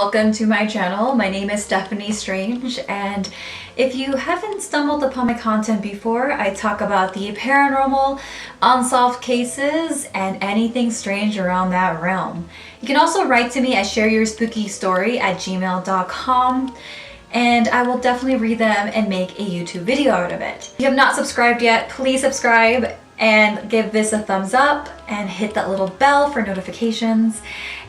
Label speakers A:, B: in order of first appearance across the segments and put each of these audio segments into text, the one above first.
A: Welcome to my channel. My name is Stephanie Strange, and if you haven't stumbled upon my content before, I talk about the paranormal, unsolved cases, and anything strange around that realm. You can also write to me at shareyourspookystory@gmail.com, and I will definitely read them and make a YouTube video out of it. If you have not subscribed yet, please subscribe and give this a thumbs up and hit that little bell for notifications.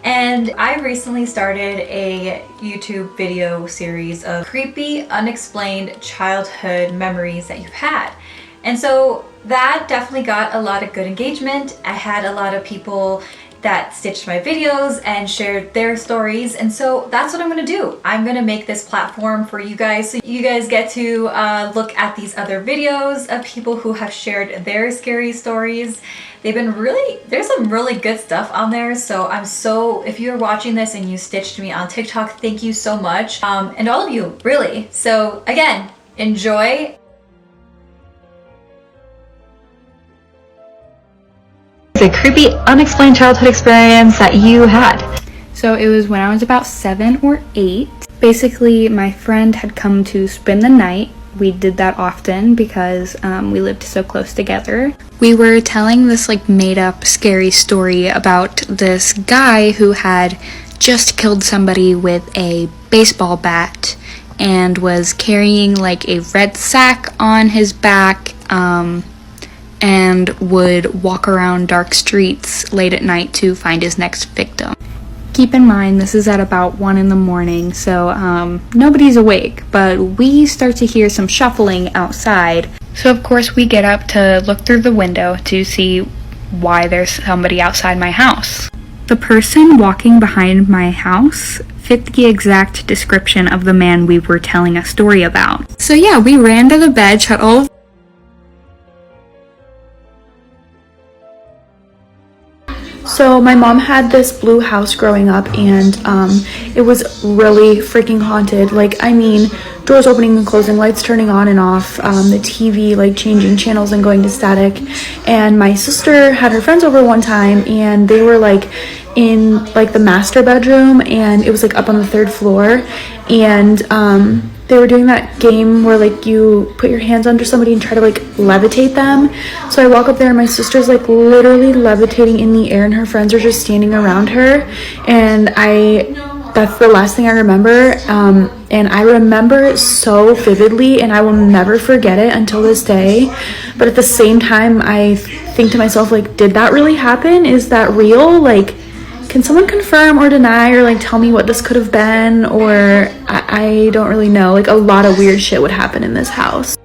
A: And I recently started a YouTube video series of creepy, unexplained childhood memories that you've had. And so that definitely got a lot of good engagement. I had a lot of people that stitched my videos and shared their stories, and so that's what I'm gonna do. I'm gonna make this platform for you guys, so you guys get to look at these other videos of people who have shared their scary stories. There's some really good stuff on there, so if you're watching this and you stitched me on TikTok, thank you so much, and all of you, really. So again, enjoy. A creepy, unexplained childhood experience that you had.
B: So it was when I was about 7 or 8. Basically, my friend had come to spend the night. We did that often because we lived so close together. We were telling this made up scary story about this guy who had just killed somebody with a baseball bat and was carrying a red sack on his back, and would walk around dark streets late at night to find his next victim. Keep in mind, this is at about 1 in the morning, so nobody's awake, but we start to hear some shuffling outside. So of course we get up to look through the window to see why there's somebody outside my house. The person walking behind my house fit the exact description of the man we were telling a story about. So yeah, we ran to the bed, shut all of
C: So my mom had this blue house growing up, and it was really freaking haunted. Doors opening and closing, lights turning on and off, the TV changing channels and going to static. And my sister had her friends over one time, and they were in the master bedroom, and it was up on the 3rd floor, and they were doing that game where you put your hands under somebody and try to levitate them. So I walk up there and my sister's literally levitating in the air, and her friends are just standing around her, and that's the last thing I remember, and I remember it so vividly, and I will never forget it until this day. But at the same time, I think to myself, did that really happen? Is that real? Can someone confirm or deny or tell me what this could have been? Or I don't really know. A lot of weird shit would happen in this house.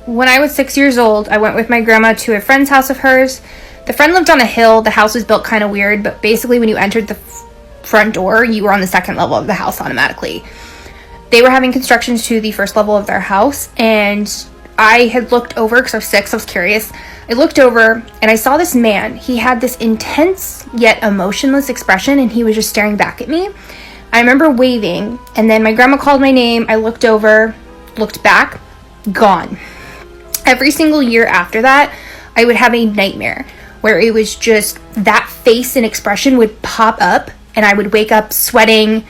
D: When I was 6 years old, I went with my grandma to a friend's house of hers. The friend lived on a hill. The house was built kind of weird, but basically when you entered the front door, you were on the 2nd level of the house automatically. They were having constructions to the 1st level of their house, and I had looked over because I was 6, I was curious. I looked over and I saw this man. He had this intense yet emotionless expression, and he was just staring back at me. I remember waving, and then my grandma called my name. I looked over, looked back, gone. Every single year after that, I would have a nightmare where it was just that face and expression would pop up, and I would wake up sweating,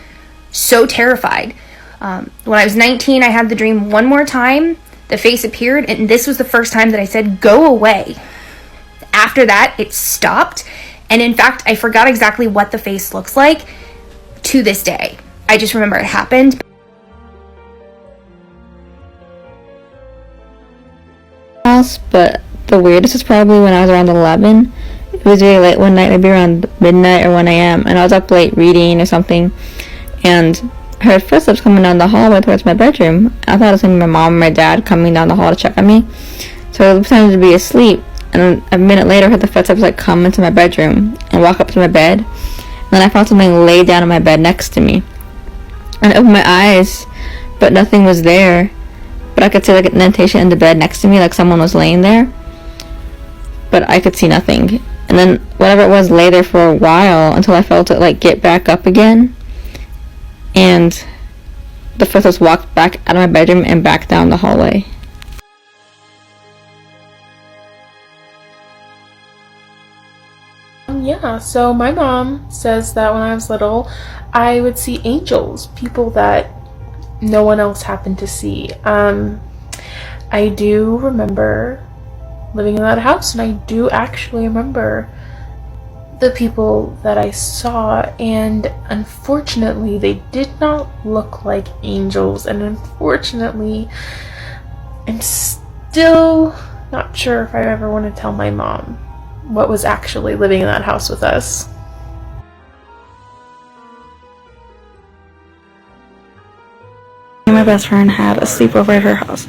D: so terrified. When I was 19, I had the dream one more time. The face appeared, and this was the first time that I said, "Go away." After that, it stopped, and in fact, I forgot exactly what the face looks like to this day. I just remember it happened.
E: But the weirdest was probably when I was around 11. It was really late one night, maybe around midnight or 1 a.m., and I was up late reading or something, and I heard footsteps coming down the hallway towards my bedroom. I thought it was my mom or my dad coming down the hall to check on me, so I pretended to be asleep, and then a minute later I heard the footsteps come into my bedroom and walk up to my bed, and then I found something laid down on my bed next to me, and I opened my eyes, but nothing was there, but I could see an indentation in the bed next to me, someone was laying there, but I could see nothing. And then whatever it was lay there for a while until I felt it get back up again, and the footsteps walked back out of my bedroom and back down the hallway.
F: Yeah, so my mom says that when I was little, I would see angels, people that no one else happened to see. I do remember living in that house, and I do actually remember the people that I saw, and unfortunately they did not look like angels, and unfortunately I'm still not sure if I ever want to tell my mom what was actually living in that house with us.
C: My best friend had a sleepover at her house.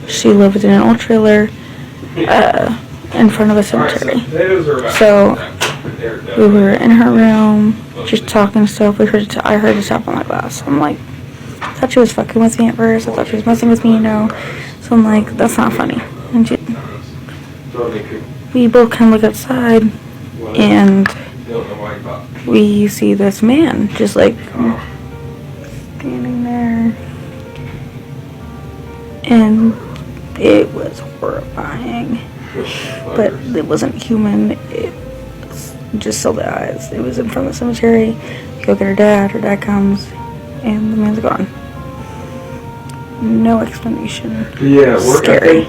C: She lived in an old trailer in front of a cemetery. So we were in her room just talking stuff. I heard a tap on my glass. I'm like, I thought she was fucking with me at first. I thought she was messing with me, you know. So I'm like, that's not funny. And we both kind of look outside, and we see this man just like standing there, and it was horrifying. But it wasn't human. It was just so the eyes. It was in front of the cemetery. You go get her dad. Her dad comes, and the man's gone. No explanation.
G: Yeah,
C: scary.